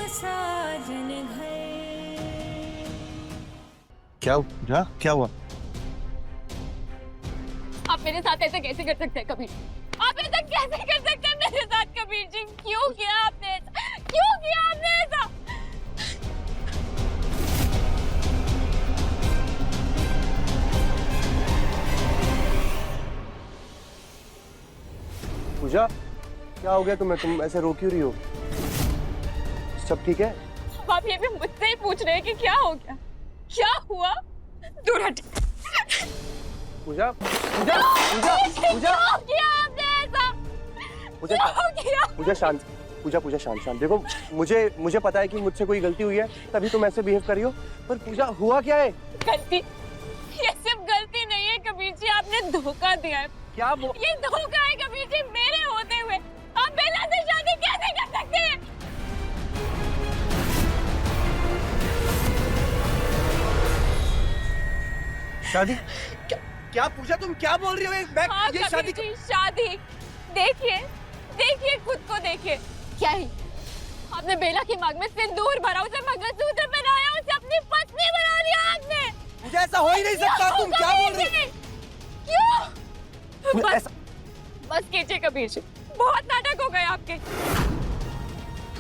साजन घर। क्या हुआ? आप मेरे साथ ऐसे कैसे कर सकते हैं कबीर? आप ऐसा कैसे कर सकते हैं मेरे साथ कबीर जी? क्यों किया आपने ऐसा? क्यों किया आपने ऐसा? पूजा, क्या हो गया तुम्हें? तुम ऐसे रो क्यों रही हो? सब ठीक है? आप ये भी मुझसे ही पूछ रहे हैं कि क्या हो गया? क्या हुआ? दूर हट। पूजा, पूजा, पूजा, पूजा, क्यों किया आपने ऐसा? पूजा, क्यों किया? पूजा शांत, पूजा शांत शांत। देखो, मुझे पता है कि मुझसे कोई गलती हुई है, तभी तुम ऐसे बिहेव कर रही हो। पर पूजा, हुआ क्या है? गलती? ये सिर्फ गलती नहीं है कबीर जी, आपने धोखा दिया है। क्या ये धोखा है कबीर जी, मेरे होते हुए आप बेला से शादी कैसे कर सकते हैं? शादी? क्या पूजा, तुम क्या बोल रही हो? हाँ, ये शादी जी, शादी। देखिए खुद को देखिए। क्या है? आपने बेला की मांग में सिंदूर भरा, उसे मंगलसूत्र पहनाया, उसे अपनी पत्नी बना लिया आपने। मुझे ऐसा हो ही नहीं सकता। तुम क्या बोल रही हो? क्यों? बस कीजिए कबीर जी, बहुत नाटक हो गए आपके।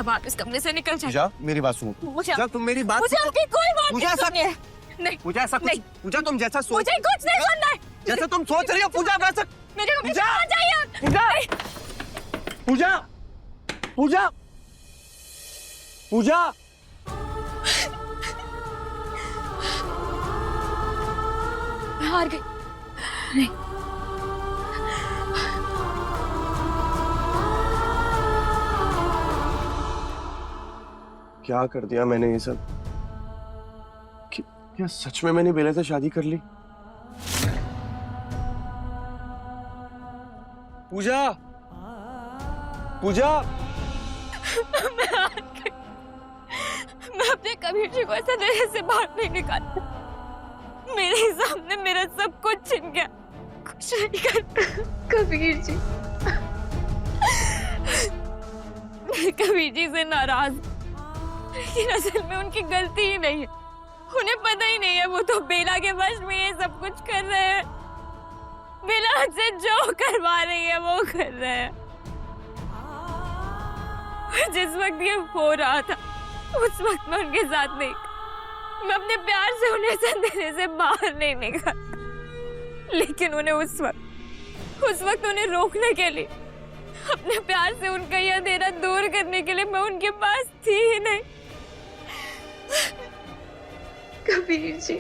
अब आप इस कमरे से निकल जाइए। पूजा, मेरी बात सुनो। पूजा, तुम मेरी बात मुझे आपकी कोई बात पूजा, नहीं सुननी है। नहीं, पूजा, ऐसा कुछ, पूजा तुम जैसा सोच, मुझे कुछ नहीं सुनना है। जैसा तुम सोच रही हो पूजा, वैसा मेरे को पूजा, आ जाइए। पूजा, पूजा, पूजा, मैं हार गई। नहीं, क्या कर दिया मैंने ये सब? क्या सच में मैंने बेला से शादी कर ली? पूजा, पूजा, मैं अपने कबीर जी को ऐसा नजर से बाहर नहीं निकालता। मेरे सामने मेरा सब कुछ छिन गया, कुछ नहीं कर। कबीर जी, मैं कबीर जी से नाराज, लेकिन असल में उनकी गलती ही नहीं है। उन्हें पता ही नहीं है, वो तो बेला के वश में ये सब कुछ कर रहे हैं। बेला से जो करवा रही है वो कर रहे हैं। जिस वक्त ये हो रहा था उस वक्त मैं उनके साथ नहीं, मैं अपने प्यार से उन्हें संदेह से बाहर नहीं निकाला। लेकिन उन्हें उस वक्त उन्हें रोकने के लिए, अपने प्यार से उनका यह अंधेरा दूर करने के लिए मैं उनके पास थी ही नहीं। कबीर जी,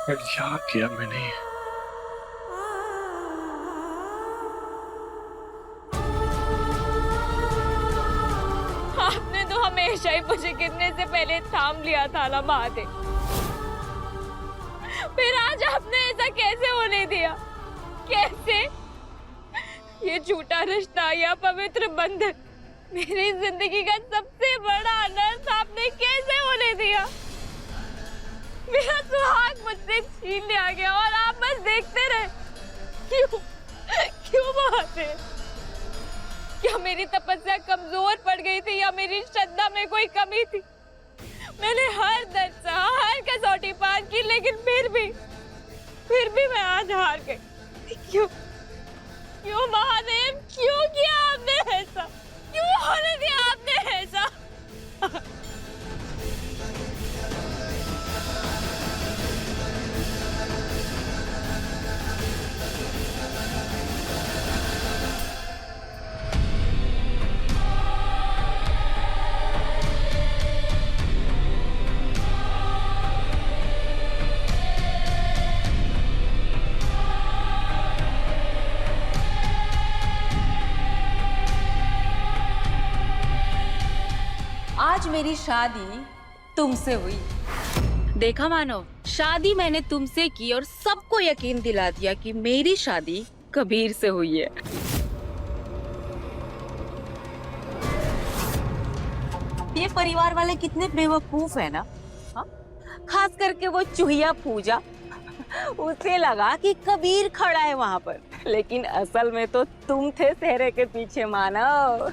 क्या किया मैंने? आपने तो हमेशा ही मुझे गिरने से पहले थाम लिया था ना महादेव। फिर आज आपने ऐसा कैसे होने दिया? कैसे? ये झूठा रिश्ता या पवित्र बंधन, मेरी जिंदगी का सबसे बड़ा अनर्थ आपने कैसे होने दिया? मेरा सुहाग मुझसे छीन लिया गया और आप बस देखते रहे। क्यों महादेव? क्या मेरी तपस्या कमजोर पड़ गई थी या मेरी श्रद्धा में कोई कमी थी? मैंने हर दर्द सहा, हर कसौटी पार की, लेकिन फिर भी मैं आज हार गई। क्यों महादेव? क्यों किया आपने ऐसा? क्यों होने दिया आपने ऐसा? आज मेरी शादी तुमसे हुई। देखा मानव, शादी मैंने तुमसे की और सबको यकीन दिला दिया कि मेरी शादी कबीर से हुई है। ये परिवार वाले कितने बेवकूफ है ना। हाँ? खास करके वो चूहिया पूजा, उसे लगा कि कबीर खड़ा है वहां पर, लेकिन असल में तो तुम थे सेहरे के पीछे मानव।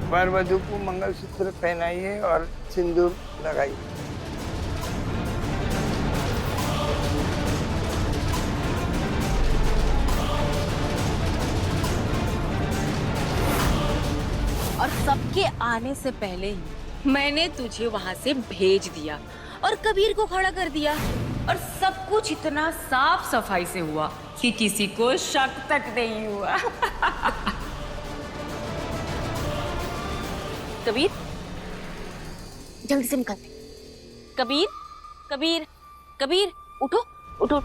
वर वधू को मंगलसूत्र पहनाइए और सिंदूर लगाइए। और सबके आने से पहले ही मैंने तुझे वहां से भेज दिया और कबीर को खड़ा कर दिया, और सब कुछ इतना साफ सफाई से हुआ कि किसी को शक तक नहीं हुआ। कबीर, जल्दी से निकल। कबीर, कबीर, कबीर, उठो, उठो।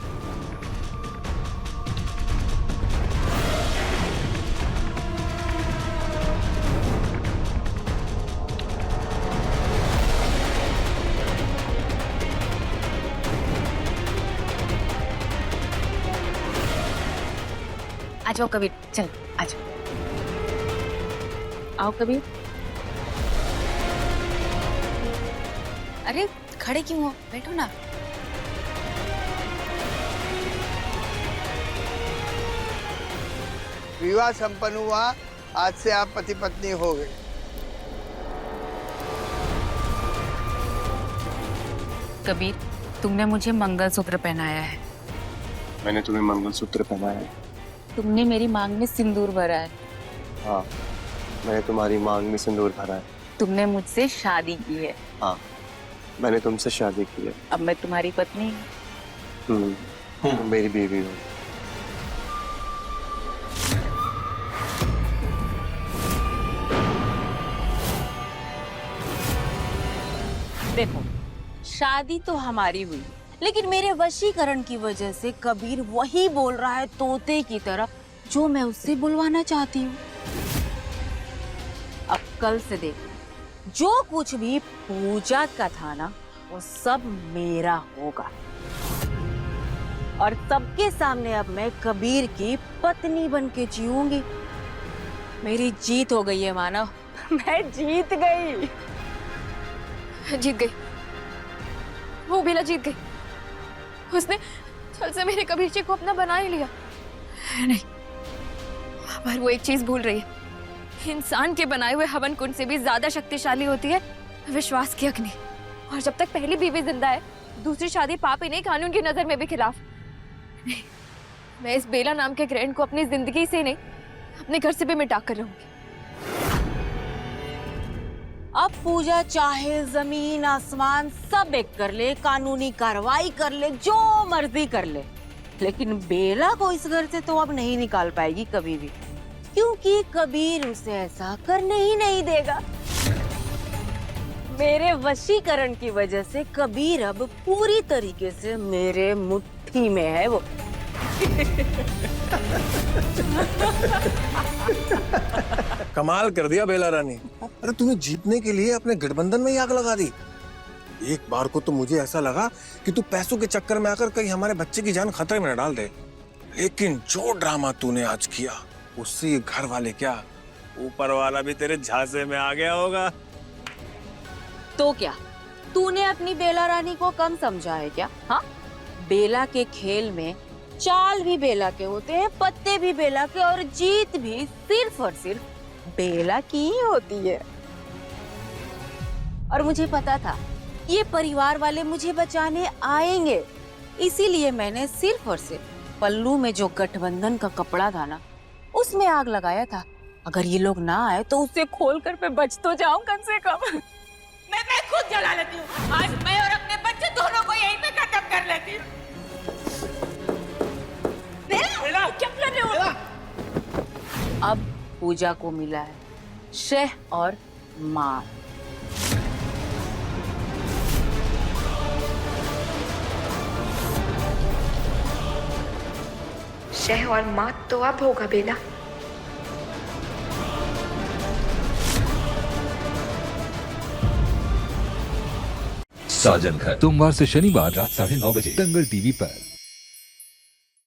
आ जाओ कबीर, चल आ जाओ। आओ कबीर। अरे खड़े क्यों हो, बैठो ना। विवाह संपन्न हुआ, आज से आप पति पत्नी हो गए। कबीर, तुमने मुझे मंगलसूत्र पहनाया है। मैंने तुम्हें मंगलसूत्र पहनाया है। तुमने मेरी मांग में सिंदूर भरा है। हाँ, मैंने तुम्हारी मांग में सिंदूर भरा है। तुमने मुझसे शादी की है। हाँ, मैंने तुमसे शादी की है। अब मैं तुम्हारी पत्नी हूँ। मेरी बीवी हो। देखो, शादी तो हमारी हुई, लेकिन मेरे वशीकरण की वजह से कबीर वही बोल रहा है तोते की तरह जो मैं उससे बुलवाना चाहती हूँ। अब कल से देख, जो कुछ भी पूजा का था ना, वो सब मेरा होगा, और सबके सामने अब मैं कबीर की पत्नी बन के जीऊंगी। मेरी जीत हो गई है मानव, मैं जीत गई। जीत गई, वो बिला जीत गई। उसने छल से मेरे कबीर जी को अपना बना ही लिया। नहीं, पर वो एक चीज भूल रही है, इंसान के बनाए हुए हवन कुंड से भी ज्यादा शक्तिशाली होती है विश्वास की अग्नि। और जब तक पहली बीवी जिंदा है, दूसरी शादी पाप ही नहीं, कानून की नजर में भी खिलाफ। नहीं, मैं इस बेला नाम के ग्रहण को अपनी जिंदगी से नहीं, अपने घर से भी मिटा कर रहूंगी। अब पूजा चाहे जमीन आसमान सब एक कर ले, कानूनी कार्रवाई कर ले, जो मर्जी कर ले, लेकिन बेला को इस घर से तो अब नहीं निकाल पाएगी कभी भी, क्योंकि कबीर उसे ऐसा करने ही नहीं देगा। मेरे वशीकरण की वजह से कबीर अब पूरी तरीके से मेरे मुट्ठी में है वो। कमाल कर दिया बेला रानी। अरे तुम्हें जीतने के लिए अपने गठबंधन में ही आग लगा दी। एक बार को तो मुझे ऐसा लगा कि तू पैसों के चक्कर में आकर कहीं हमारे बच्चे की जान खतरे में न डाल दे, लेकिन जो ड्रामा तूने आज किया उससे ये घर वाले क्या, ऊपर वाला भी तेरे झांसे में आ गया होगा। तो क्या तूने अपनी बेला रानी को कम समझा है क्या? हाँ, बेला के खेल में चाल भी बेला के होते हैं, पत्ते भी बेला के, और जीत भी सिर्फ और सिर्फ बेला की ही होती है। और मुझे पता था ये परिवार वाले मुझे बचाने आएंगे, इसीलिए मैंने सिर्फ और सिर्फ पल्लू में जो गठबंधन का कपड़ा था ना, उसमें आग लगाया था। अगर ये लोग ना आए तो उसे खोलकर मैं बच तो जाऊं कम से कम। मैं खुद जला लेती हूँ। आज मैं और अपने बच्चे दोनों को यहीं पे खत्म कर लेती हूँ। बेला, क्या कर रहे हो? अब पूजा को मिला है शह और मार। शह और मात तो अब होगा बेला। साजन घर सोमवार से शनिवार रात 9:30 बजे दंगल टीवी पर।